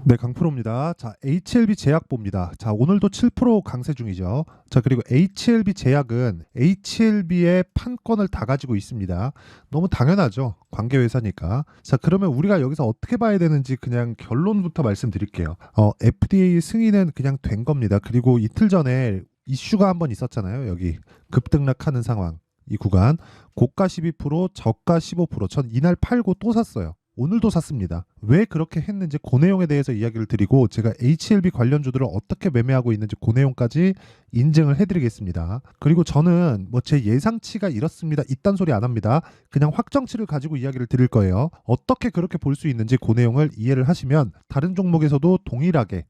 네, 강프로입니다. 자, HLB 제약 봅니다. 자, 오늘도 7% 강세 중이죠. 자, 그리고 HLB 제약은 HLB의 판권을 다 가지고 있습니다. 너무 당연하죠. 관계회사니까. 자, 그러면 우리가 여기서 어떻게 봐야 되는지 그냥 결론부터 말씀드릴게요. FDA 승인은 그냥 된 겁니다. 그리고 이틀 전에 이슈가 한번 있었잖아요. 여기 급등락하는 상황. 이 구간 고가 12%, 저가 15%. 전 이날 팔고 또 샀어요. 오늘도 샀습니다. 왜 그렇게 했는지 그 내용에 대해서 이야기를 드리고 제가 HLB 관련주들을 어떻게 매매하고 있는지 그 내용까지 인증을 해드리겠습니다. 그리고 저는 뭐 제 예상치가 이렇습니다. 이딴 소리 안 합니다. 그냥 확정치를 가지고 이야기를 드릴 거예요. 어떻게 그렇게 볼 수 있는지 그 내용을 이해를 하시면 다른 종목에서도 동일하게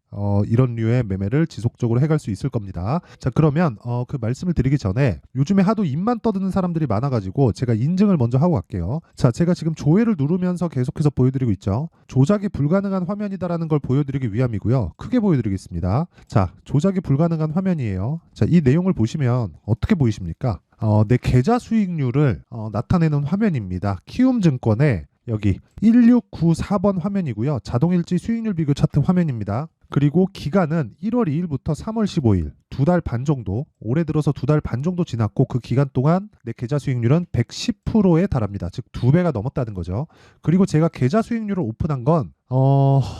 이런 류의 매매를 지속적으로 해갈 수 있을 겁니다. 자, 그러면 그 말씀을 드리기 전에 요즘에 하도 입만 떠드는 사람들이 많아가지고 제가 인증을 먼저 하고 갈게요. 자, 제가 지금 조회를 누르면서 계속해서 보여드리고 있죠. 조작이 불가능한 화면이다라는 걸 보여드리기 위함이고요. 크게 보여드리겠습니다. 자, 조작이 불가능한 화면이에요. 자, 이 내용을 보시면 어떻게 보이십니까? 내 계좌 수익률을 나타내는 화면입니다. 키움증권의 여기 1694번 화면이고요. 자동일지 수익률 비교 차트 화면입니다. 그리고 기간은 1월 2일부터 3월 15일, 2달 반 정도, 올해 들어서 2달 반 정도 지났고 그 기간 동안 내 계좌 수익률은 110%에 달합니다. 즉 2배가 넘었다는 거죠. 그리고 제가 계좌 수익률을 오픈한 건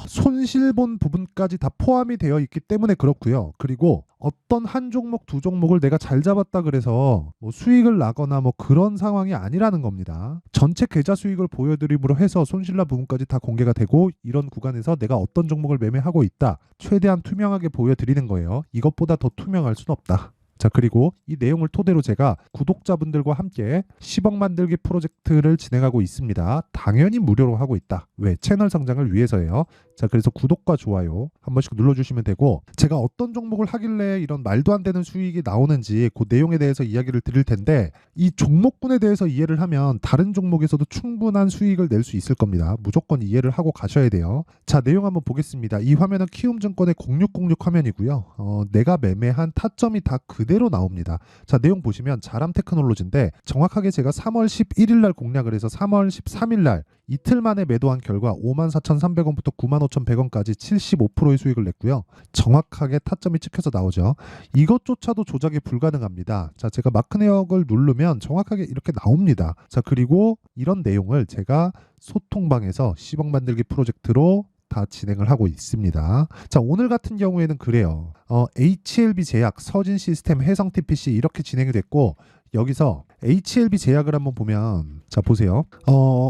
손실본 부분까지 다 포함이 되어 있기 때문에 그렇고요. 그리고 어떤 한 종목, 두 종목을 내가 잘 잡았다 그래서 뭐 수익을 나거나 뭐 그런 상황이 아니라는 겁니다. 전체 계좌 수익을 보여드림으로 해서 손실나 부분까지 다 공개가 되고 이런 구간에서 내가 어떤 종목을 매매하고 있다. 최대한 투명하게 보여드리는 거예요. 이것보다 더 투명할 수는 없다. 자, 그리고 이 내용을 토대로 제가 구독자분들과 함께 10억 만들기 프로젝트를 진행하고 있습니다. 당연히 무료로 하고 있다. 왜? 채널 성장을 위해서예요. 자, 그래서 구독과 좋아요 한 번씩 눌러주시면 되고 제가 어떤 종목을 하길래 이런 말도 안 되는 수익이 나오는지 그 내용에 대해서 이야기를 드릴 텐데 이 종목군에 대해서 이해를 하면 다른 종목에서도 충분한 수익을 낼 수 있을 겁니다. 무조건 이해를 하고 가셔야 돼요. 자, 내용 한번 보겠습니다. 이 화면은 키움증권의 0606 화면이고요. 내가 매매한 타점이 다 그대로 나옵니다. 자, 내용 보시면 자람 테크놀로지인데 정확하게 제가 3월 11일 날 공략을 해서 3월 13일 날 이틀 만에 매도한 결과 54,300원부터 95,100원까지 75%의 수익을 냈고요. 정확하게 타점이 찍혀서 나오죠. 이것조차도 조작이 불가능합니다. 자, 제가 마크 내역을 누르면 정확하게 이렇게 나옵니다. 자, 그리고 이런 내용을 제가 소통방에서 10억 만들기 프로젝트로 다 진행을 하고 있습니다. 자, 오늘 같은 경우에는 그래요. HLB 제약, 서진 시스템, 해성 TPC 이렇게 진행이 됐고 여기서 HLB 제약을 한번 보면 자, 보세요.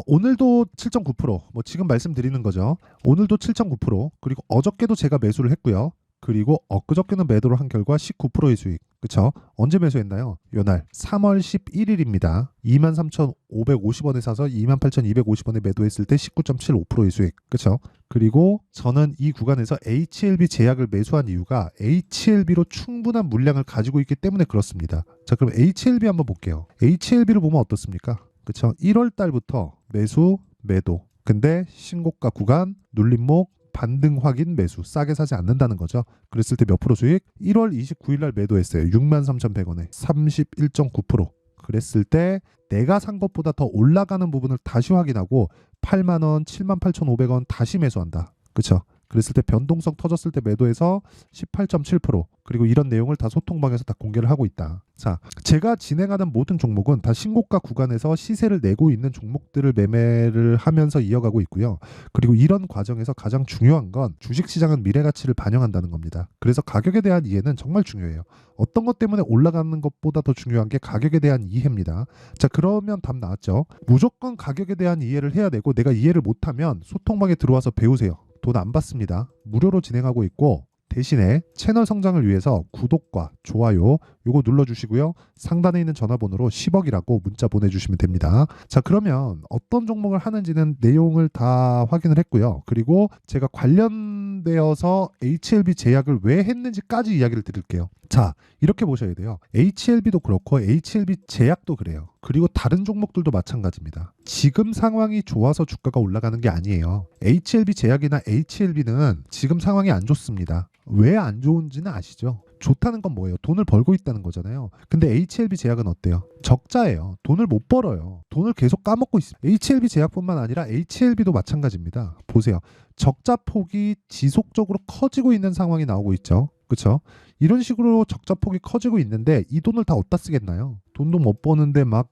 오늘도 7.9%, 뭐 지금 말씀드리는 거죠. 오늘도 7.9%, 그리고 어저께도 제가 매수를 했고요. 그리고 엊그저께는 매도를 한 결과 19%의 수익. 그쵸? 언제 매수했나요? 요날 3월 11일입니다. 23,550원에 사서 28,250원에 매도했을 때 19.75%의 수익. 그쵸? 그리고 저는 이 구간에서 HLB 제약을 매수한 이유가 HLB로 충분한 물량을 가지고 있기 때문에 그렇습니다. 자, 그럼 HLB 한번 볼게요. HLB를 보면 어떻습니까? 그쵸? 1월 달부터 매수, 매도. 근데 신고가 구간, 눌림목, 반등 확인 매수 싸게 사지 않는다는 거죠. 그랬을 때 몇 프로 수익? 1월 29일 날 매도했어요. 63,100원에 31.9%. 그랬을 때 내가 산 것보다 더 올라가는 부분을 다시 확인하고 8만 원, 78,500원 다시 매수한다. 그렇죠? 그랬을 때 변동성 터졌을 때 매도해서 18.7%. 그리고 이런 내용을 다 소통방에서 다 공개를 하고 있다. 자, 제가 진행하는 모든 종목은 다 신고가 구간에서 시세를 내고 있는 종목들을 매매를 하면서 이어가고 있고요. 그리고 이런 과정에서 가장 중요한 건 주식시장은 미래가치를 반영한다는 겁니다. 그래서 가격에 대한 이해는 정말 중요해요. 어떤 것 때문에 올라가는 것보다 더 중요한 게 가격에 대한 이해입니다. 자, 그러면 답 나왔죠. 무조건 가격에 대한 이해를 해야 되고 내가 이해를 못하면 소통방에 들어와서 배우세요. 돈 안 받습니다. 무료로 진행하고 있고 대신에 채널 성장을 위해서 구독과 좋아요 요거 눌러주시고요. 상단에 있는 전화번호로 10억이라고 문자 보내주시면 됩니다. 자, 그러면 어떤 종목을 하는지는 내용을 다 확인을 했고요. 그리고 제가 관련되어서 HLB 제약을 왜 했는지까지 이야기를 드릴게요. 자, 이렇게 보셔야 돼요. HLB도 그렇고 HLB 제약도 그래요. 그리고 다른 종목들도 마찬가지입니다. 지금 상황이 좋아서 주가가 올라가는 게 아니에요. HLB 제약이나 HLB는 지금 상황이 안 좋습니다. 왜 안 좋은지는 아시죠? 좋다는 건 뭐예요? 돈을 벌고 있다는 거잖아요. 근데 HLB 제약은 어때요? 적자예요. 돈을 못 벌어요. 돈을 계속 까먹고 있어요. HLB 제약뿐만 아니라 HLB도 마찬가지입니다. 보세요. 적자 폭이 지속적으로 커지고 있는 상황이 나오고 있죠. 그렇죠? 이런 식으로 적자 폭이 커지고 있는데 이 돈을 다 어디다 쓰겠나요? 돈도 못 버는데 막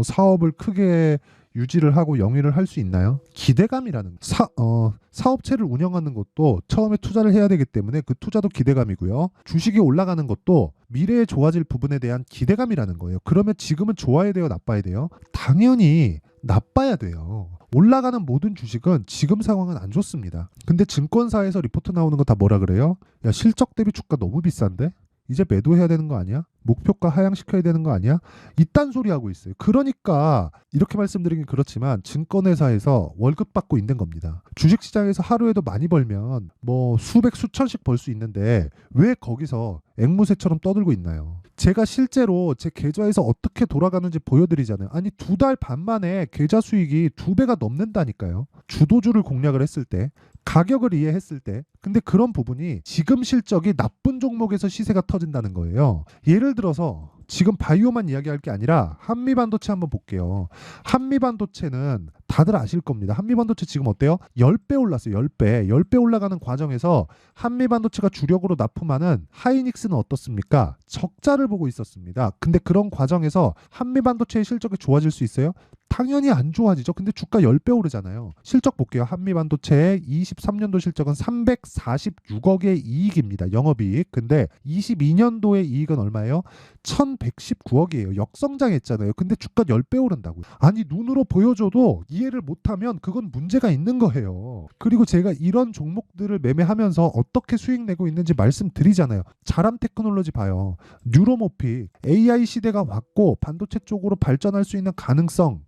사업을 크게 유지를 하고 영위를 할 수 있나요? 기대감이라는 사업체를 운영하는 것도 처음에 투자를 해야 되기 때문에 그 투자도 기대감이고요. 주식이 올라가는 것도 미래에 좋아질 부분에 대한 기대감이라는 거예요. 그러면 지금은 좋아야 돼요, 나빠야 돼요? 당연히 나빠야 돼요. 올라가는 모든 주식은 지금 상황은 안 좋습니다. 근데 증권사에서 리포트 나오는 거 다 뭐라 그래요? 야, 실적 대비 주가 너무 비싼데? 이제 매도해야 되는 거 아니야? 목표가 하향시켜야 되는 거 아니야? 이딴 소리 하고 있어요. 그러니까 이렇게 말씀드리긴 그렇지만 증권회사에서 월급 받고 있는 겁니다. 주식시장에서 하루에도 많이 벌면 수백 수천씩 벌 수 있는데 왜 거기서 앵무새처럼 떠들고 있나요? 제가 실제로 제 계좌에서 어떻게 돌아가는지 보여드리잖아요. 아니 2달 반 만에 계좌 수익이 2배가 넘는다니까요. 주도주를 공략을 했을 때, 가격을 이해했을 때. 근데 그런 부분이 지금 실적이 나쁜 종목에서 시세가 터진다는 거예요. 예를 들어서 지금 바이오만 이야기할 게 아니라 한미반도체 한번 볼게요. 한미반도체는 다들 아실 겁니다. 한미반도체 지금 어때요? 10배 올랐어요. 10배. 10배 올라가는 과정에서 한미반도체가 주력으로 납품하는 하이닉스는 어떻습니까? 적자를 보고 있었습니다. 근데 그런 과정에서 한미반도체의 실적이 좋아질 수 있어요? 당연히 안 좋아지죠. 근데 주가 10배 오르잖아요. 실적 볼게요. 한미반도체의 23년도 실적은 346억의 이익입니다. 영업이익. 근데 22년도의 이익은 얼마예요? 1119억이에요. 역성장했잖아요. 근데 주가 10배 오른다고요. 아니 눈으로 보여줘도 이해를 못하면 그건 문제가 있는 거예요. 그리고 제가 이런 종목들을 매매하면서 어떻게 수익 내고 있는지 말씀드리잖아요. 자람 테크놀로지 봐요. 뉴로모픽. AI 시대가 왔고 반도체 쪽으로 발전할 수 있는 가능성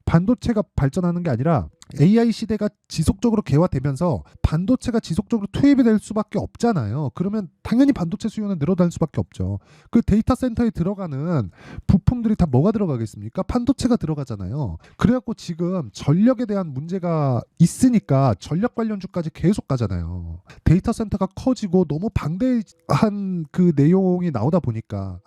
반도체가 발전하는 게 아니라 AI 시대가 지속적으로 개화되면서 반도체가 지속적으로 투입이 될 수밖에 없잖아요. 그러면 당연히 반도체 수요는 늘어날 수밖에 없죠. 그 데이터 센터에 들어가는 부품들이 다 뭐가 들어가겠습니까? 반도체가 들어가잖아요. 그래갖고 지금 전력에 대한 문제가 있으니까 전력 관련주까지 계속 가잖아요. 데이터 센터가 커지고 너무 방대한 그 내용이 나오다 보니까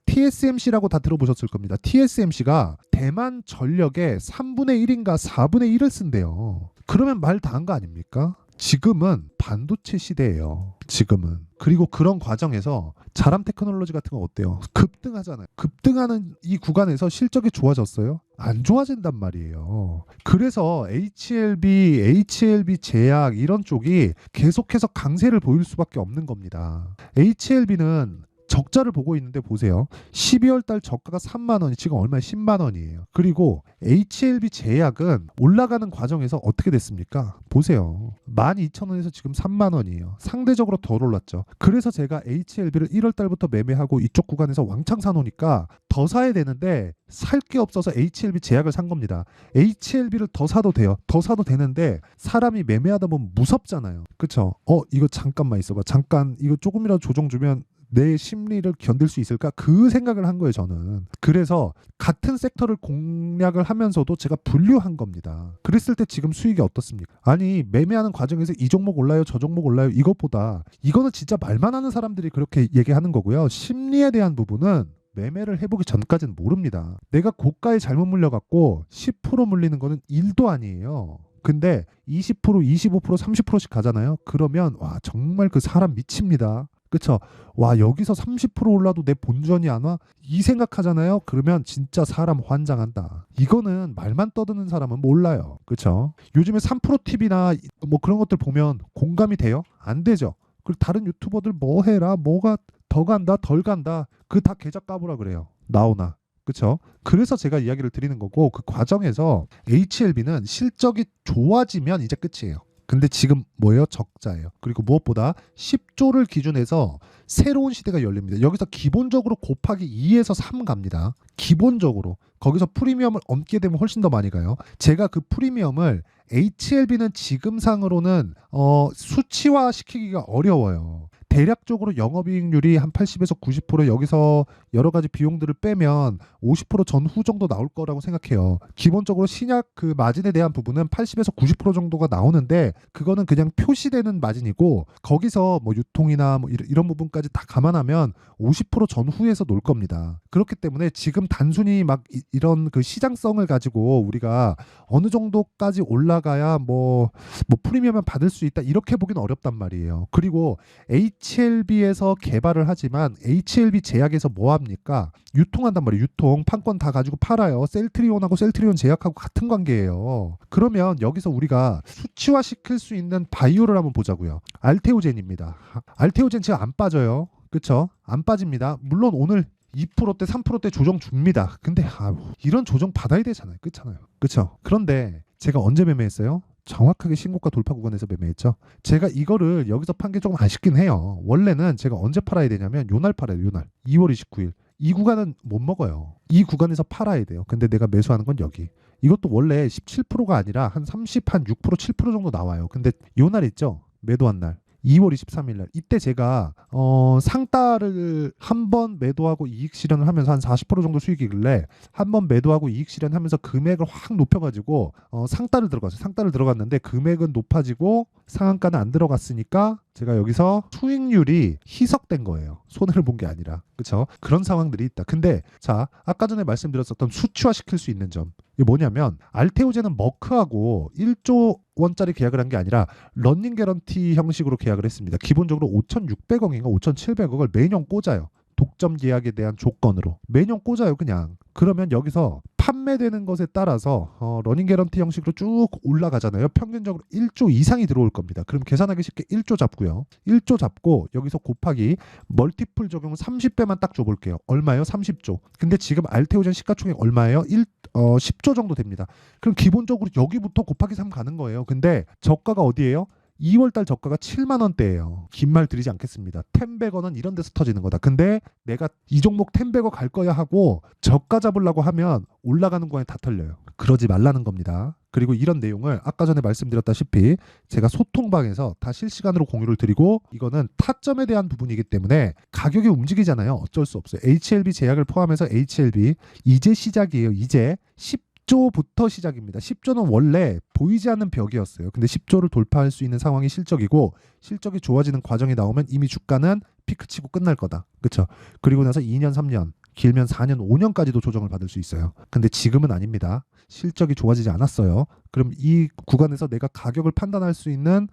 TSMC라고 다 들어보셨을 겁니다. TSMC가 대만 전력의 3분의 1인가 4분의 1을 쓴대요. 그러면 말 다 한 거 아닙니까? 지금은 반도체 시대예요. 지금은. 그리고 그런 과정에서 자람 테크놀로지 같은 거 어때요? 급등하잖아요. 급등하는 이 구간에서 실적이 좋아졌어요? 안 좋아진단 말이에요. 그래서 HLB 제약 이런 쪽이 계속해서 강세를 보일 수밖에 없는 겁니다. HLB는 적자를 보고 있는데 보세요. 12월 달 저가가 3만 원이 지금 얼마에 10만 원이에요. 그리고 HLB 제약은 올라가는 과정에서 어떻게 됐습니까? 보세요. 12,000원에서 지금 3만 원이에요. 상대적으로 덜 올랐죠. 그래서 제가 HLB를 1월 달부터 매매하고 이쪽 구간에서 왕창 사놓으니까 더 사야 되는데 살 게 없어서 HLB 제약을 산 겁니다. HLB를 더 사도 돼요. 더 사도 되는데 사람이 매매하다 보면 무섭잖아요. 그쵸? 이거 잠깐만 있어봐. 잠깐 이거 조금이라도 조정 주면 내 심리를 견딜 수 있을까? 그 생각을 한 거예요, 저는. 그래서 같은 섹터를 공략을 하면서도 제가 분류한 겁니다. 그랬을 때 지금 수익이 어떻습니까? 매매하는 과정에서 이 종목 올라요, 저 종목 올라요, 이것보다 이거는 진짜 말만 하는 사람들이 그렇게 얘기하는 거고요. 심리에 대한 부분은 매매를 해보기 전까지는 모릅니다. 내가 고가에 잘못 물려갖고 10% 물리는 거는 1도 아니에요. 근데 20%, 25%, 30%씩 가잖아요. 그러면 와 정말 그 사람 미칩니다. 그쵸? 와 여기서 30% 올라도 내 본전이 안 와? 이 생각하잖아요. 그러면 진짜 사람 환장한다. 이거는 말만 떠드는 사람은 몰라요. 그쵸? 요즘에 3% 팁이나 그런 것들 보면 공감이 돼요? 안 되죠. 그리고 다른 유튜버들 뭐 해라 뭐가 더 간다 덜 간다 그 다 계좌 까보라 그래요. 나오나. 그쵸? 그래서 제가 이야기를 드리는 거고 그 과정에서 HLB는 실적이 좋아지면 이제 끝이에요. 근데 지금 뭐예요? 적자예요. 그리고 무엇보다 10조를 기준해서 새로운 시대가 열립니다. 여기서 기본적으로 곱하기 2에서 3 갑니다. 기본적으로. 거기서 프리미엄을 얹게 되면 훨씬 더 많이 가요. 제가 그 프리미엄을 HLB는 지금상으로는 수치화 시키기가 어려워요. 대략적으로 영업이익률이 한 80에서 90% 여기서 여러 가지 비용들을 빼면 50% 전후 정도 나올 거라고 생각해요. 기본적으로 신약 그 마진에 대한 부분은 80에서 90% 정도가 나오는데 그거는 그냥 표시되는 마진이고 거기서 뭐 유통이나 뭐 이런 부분까지 다 감안하면 50% 전후에서 놀 겁니다. 그렇기 때문에 지금 단순히 막 이런 그 시장성을 가지고 우리가 어느 정도까지 올라가야 뭐 프리미엄을 받을 수 있다 이렇게 보기는 어렵단 말이에요. 그리고 HLB에서 개발을 하지만 HLB 제약에서 뭐 합니까? 유통한단 말이에요. 유통 판권 다 가지고 팔아요. 셀트리온하고 셀트리온 제약하고 같은 관계예요. 그러면 여기서 우리가 수치화시킬 수 있는 바이오를 한번 보자고요. 알테오젠입니다. 알테오젠 지금 안 빠져요. 그쵸? 안 빠집니다. 물론 오늘 2%대 3%대 조정 줍니다. 근데 이런 조정 받아야 되잖아요. 그렇잖아요. 그쵸? 그런데 제가 언제 매매했어요? 정확하게 신고가 돌파 구간에서 매매했죠. 제가 이거를 여기서 판 게 조금 아쉽긴 해요. 원래는 제가 언제 팔아야 되냐면 요날 팔아요. 요날 2월 29일. 이 구간은 못 먹어요. 이 구간에서 팔아야 돼요. 근데 내가 매수하는 건 여기. 이것도 원래 17%가 아니라 한 30, 한 6%, 7% 정도 나와요. 근데 요날 있죠? 매도한 날. 2월 23일 날 이때 제가 상따를 한 번 매도하고 이익 실현을 하면서 한 40% 정도 수익이길래 한 번 매도하고 이익 실현하면서 금액을 확 높여가지고 상따를 들어갔어요. 상따를 들어갔는데 금액은 높아지고 상한가는 안 들어갔으니까 제가 여기서 수익률이 희석된 거예요. 손해를 본 게 아니라. 그렇죠? 그런 상황들이 있다. 근데 자 아까 전에 말씀드렸었던 수치화시킬 수 있는 점 이게 뭐냐면 알테오젠은 머크하고 1조 원짜리 계약을 한 게 아니라 런닝 개런티 형식으로 계약을 했습니다. 기본적으로 5,600억인가 5,700억을 매년 꽂아요. 독점 계약에 대한 조건으로 매년 꽂아요. 그냥 그러면 여기서 판매되는 것에 따라서 러닝 개런티 형식으로 쭉 올라가잖아요. 평균적으로 1조 이상이 들어올 겁니다. 그럼 계산하기 쉽게 1조 잡고요. 1조 잡고 여기서 곱하기 멀티플 적용 30배만 딱 줘볼게요. 얼마예요? 30조. 근데 지금 알테오젠 시가총액 얼마예요? 10조 정도 됩니다. 그럼 기본적으로 여기부터 곱하기 3 가는 거예요. 근데 저가가 어디예요? 2월달 저가가 7만 원대예요. 긴 말 드리지 않겠습니다. 10백원은 이런 데서 터지는 거다. 근데 내가 이 종목 10백원 갈 거야 하고 저가 잡으려고 하면 올라가는 거에 다 털려요. 그러지 말라는 겁니다. 그리고 이런 내용을 아까 전에 말씀드렸다시피 제가 소통방에서 다 실시간으로 공유를 드리고 이거는 타점에 대한 부분이기 때문에 가격이 움직이잖아요. 어쩔 수 없어요. HLB 제약을 포함해서 HLB 이제 시작이에요. 이제 10조부터 시작입니다. 10조는 원래 보이지 않는 벽이었어요. 근데 10조를 돌파할 수 있는 상황이 실적이고 실적이 좋아지는 과정이 나오면 이미 주가는 피크 치고 끝날 거다. 그렇죠? 그리고 나서 2년, 3년, 길면 4년, 5년까지도 조정을 받을 수 있어요. 근데 지금은 아닙니다. 실적이 좋아지지 않았어요. 그럼 이 구간에서 내가 가격을 판단할 수 있는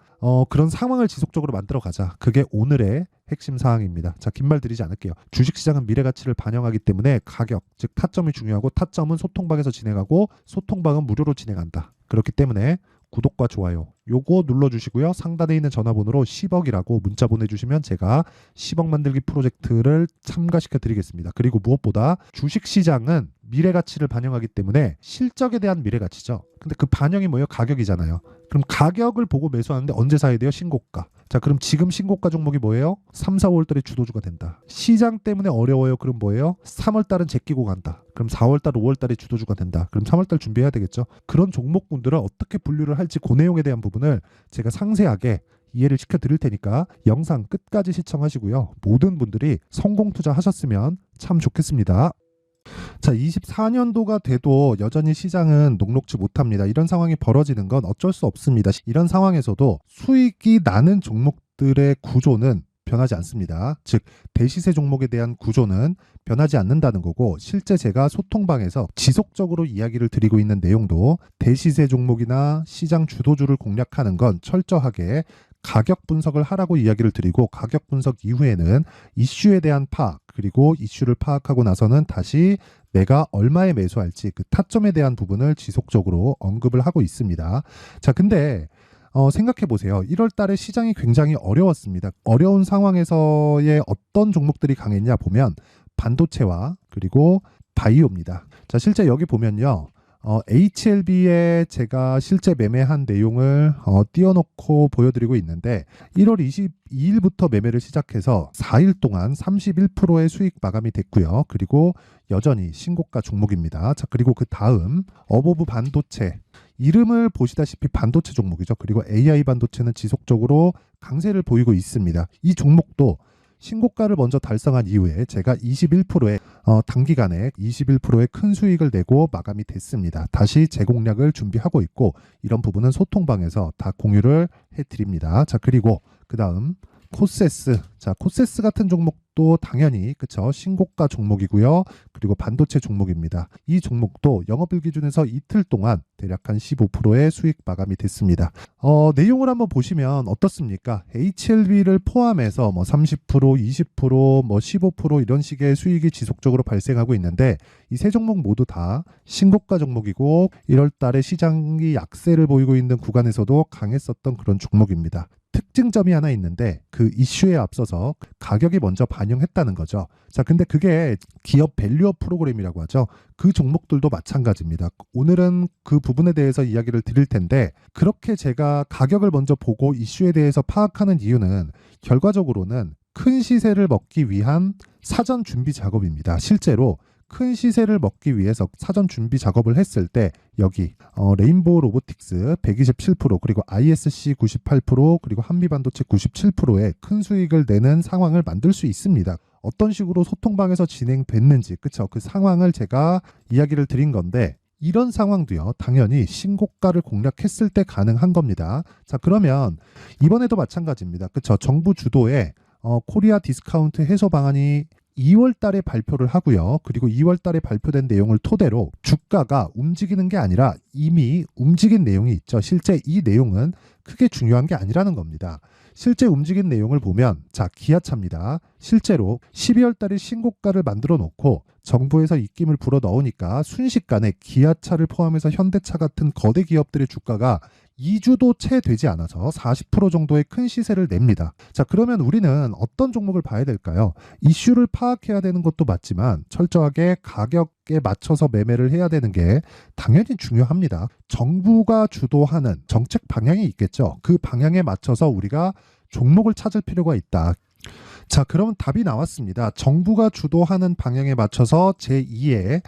그런 상황을 지속적으로 만들어 가자. 그게 오늘의 핵심 사항입니다. 자, 긴 말 드리지 않을게요. 주식시장은 미래 가치를 반영하기 때문에 가격, 즉 타점이 중요하고 타점은 소통방에서 진행하고 소통방은 무료로 진행한다. 그렇기 때문에 구독과 좋아요 요거 눌러주시고요. 상단에 있는 전화번호로 10억이라고 문자 보내주시면 제가 10억 만들기 프로젝트를 참가시켜 드리겠습니다. 그리고 무엇보다 주식시장은 미래가치를 반영하기 때문에 실적에 대한 미래가치죠. 근데 그 반영이 뭐예요? 가격이잖아요. 그럼 가격을 보고 매수하는데 언제 사야 돼요? 신고가. 자, 그럼 지금 신고가 종목이 뭐예요? 3, 4, 5월달에 주도주가 된다. 시장 때문에 어려워요. 그럼 뭐예요? 3월달은 제끼고 간다. 그럼 4월달, 5월달에 주도주가 된다. 그럼 3월달 준비해야 되겠죠. 그런 종목군들을 어떻게 분류를 할지 그 내용에 대한 부분을 제가 상세하게 이해를 시켜드릴 테니까 영상 끝까지 시청하시고요. 모든 분들이 성공 투자하셨으면 참 좋겠습니다. 자, 24년도가 돼도 여전히 시장은 녹록지 못합니다. 이런 상황이 벌어지는 건 어쩔 수 없습니다. 이런 상황에서도 수익이 나는 종목들의 구조는 변하지 않습니다. 즉 대시세 종목에 대한 구조는 변하지 않는다는 거고 실제 제가 소통방에서 지속적으로 이야기를 드리고 있는 내용도 대시세 종목이나 시장 주도주를 공략하는 건 철저하게 가격 분석을 하라고 이야기를 드리고 가격 분석 이후에는 이슈에 대한 파악 그리고 이슈를 파악하고 나서는 다시 내가 얼마에 매수할지 그 타점에 대한 부분을 지속적으로 언급을 하고 있습니다. 자, 근데 생각해 보세요. 1월 달에 시장이 굉장히 어려웠습니다. 어려운 상황에서의 어떤 종목들이 강했냐 보면 반도체와 그리고 바이오입니다. 자, 실제 여기 보면요. HLB에 제가 실제 매매한 내용을 띄워놓고 보여드리고 있는데 1월 22일부터 매매를 시작해서 4일 동안 31%의 수익 마감이 됐고요. 그리고 여전히 신고가 종목입니다. 자, 그리고 그 다음 어보브 반도체 이름을 보시다시피 반도체 종목이죠. 그리고 AI 반도체는 지속적으로 강세를 보이고 있습니다. 이 종목도 신고가를 먼저 달성한 이후에 제가 21%의 단기간에 21%의 큰 수익을 내고 마감이 됐습니다. 다시 재공략을 준비하고 있고 이런 부분은 소통방에서 다 공유를 해드립니다. 자, 그리고 그 다음 코세스. 자, 코세스 같은 종목도 당연히 그쵸, 신고가 종목이고요. 그리고 반도체 종목입니다. 이 종목도 영업일 기준에서 이틀 동안 대략 한 15%의 수익 마감이 됐습니다. 내용을 한번 보시면 어떻습니까? HLB를 포함해서 뭐 30%, 20%, 뭐 15% 이런 식의 수익이 지속적으로 발생하고 있는데 이 세 종목 모두 다 신고가 종목이고 1월 달에 시장이 약세를 보이고 있는 구간에서도 강했었던 그런 종목입니다. 특징점이 하나 있는데 그 이슈에 앞서서 가격이 먼저 반영했다는 거죠. 자, 근데 그게 기업 밸류업 프로그램이라고 하죠. 그 종목들도 마찬가지입니다. 오늘은 그 부분에 대해서 이야기를 드릴 텐데 그렇게 제가 가격을 먼저 보고 이슈에 대해서 파악하는 이유는 결과적으로는 큰 시세를 먹기 위한 사전 준비 작업입니다. 실제로 큰 시세를 먹기 위해서 사전 준비 작업을 했을 때 여기 레인보우 로보틱스 127% 그리고 ISC 98% 그리고 한미반도체 97%의 큰 수익을 내는 상황을 만들 수 있습니다. 어떤 식으로 소통방에서 진행됐는지 그쵸? 그 상황을 제가 이야기를 드린 건데 이런 상황도요 당연히 신고가를 공략했을 때 가능한 겁니다. 자, 그러면 이번에도 마찬가지입니다. 그쵸? 정부 주도의 코리아 디스카운트 해소 방안이 2월 달에 발표를 하고요. 그리고 2월 달에 발표된 내용을 토대로 주가가 움직이는 게 아니라 이미 움직인 내용이 있죠. 실제 이 내용은 크게 중요한 게 아니라는 겁니다. 실제 움직인 내용을 보면 자, 기아차입니다. 실제로 12월 달에 신고가를 만들어 놓고 정부에서 입김을 불어 넣으니까 순식간에 기아차를 포함해서 현대차 같은 거대 기업들의 주가가 2주도 채 되지 않아서 40% 정도의 큰 시세를 냅니다. 자, 그러면 우리는 어떤 종목을 봐야 될까요? 이슈를 파악해야 되는 것도 맞지만 철저하게 가격에 맞춰서 매매를 해야 되는 게 당연히 중요합니다. 정부가 주도하는 정책 방향이 있겠죠. 그 방향에 맞춰서 우리가 종목을 찾을 필요가 있다. 자, 그러면 답이 나왔습니다. 정부가 주도하는 방향에 맞춰서 제2의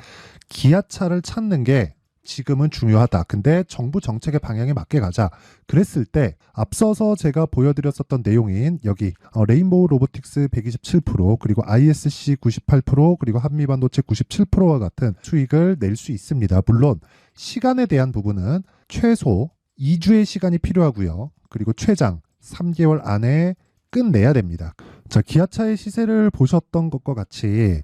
기아차를 찾는 게 지금은 중요하다. 근데 정부 정책의 방향에 맞게 가자. 그랬을 때 앞서서 제가 보여드렸었던 내용인 여기 레인보우 로보틱스 127% 그리고 ISC 98% 그리고 한미반도체 97%와 같은 수익을 낼 수 있습니다. 물론 시간에 대한 부분은 최소 2주의 시간이 필요하고요. 그리고 최장 3개월 안에 끝내야 됩니다. 자, 기아차의 시세를 보셨던 것과 같이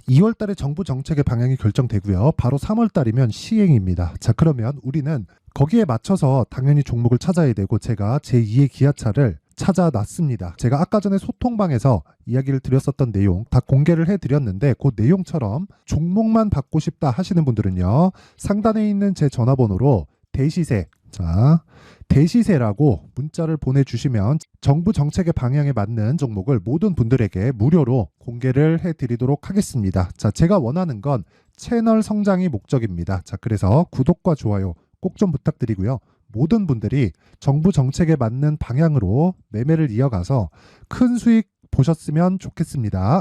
2월 달에 정부 정책의 방향이 결정되고요. 바로 3월 달이면 시행입니다. 자, 그러면 우리는 거기에 맞춰서 당연히 종목을 찾아야 되고 제가 제2의 기아차를 찾아놨습니다. 제가 아까 전에 소통방에서 이야기를 드렸었던 내용 다 공개를 해드렸는데 그 내용처럼 종목만 받고 싶다 하시는 분들은요. 상단에 있는 제 전화번호로 대시세, 자, 대시세라고 문자를 보내주시면 정부 정책의 방향에 맞는 종목을 모든 분들에게 무료로 공개를 해드리도록 하겠습니다. 자, 제가 원하는 건 채널 성장이 목적입니다. 자, 그래서 구독과 좋아요 꼭 좀 부탁드리고요. 모든 분들이 정부 정책에 맞는 방향으로 매매를 이어가서 큰 수익 보셨으면 좋겠습니다.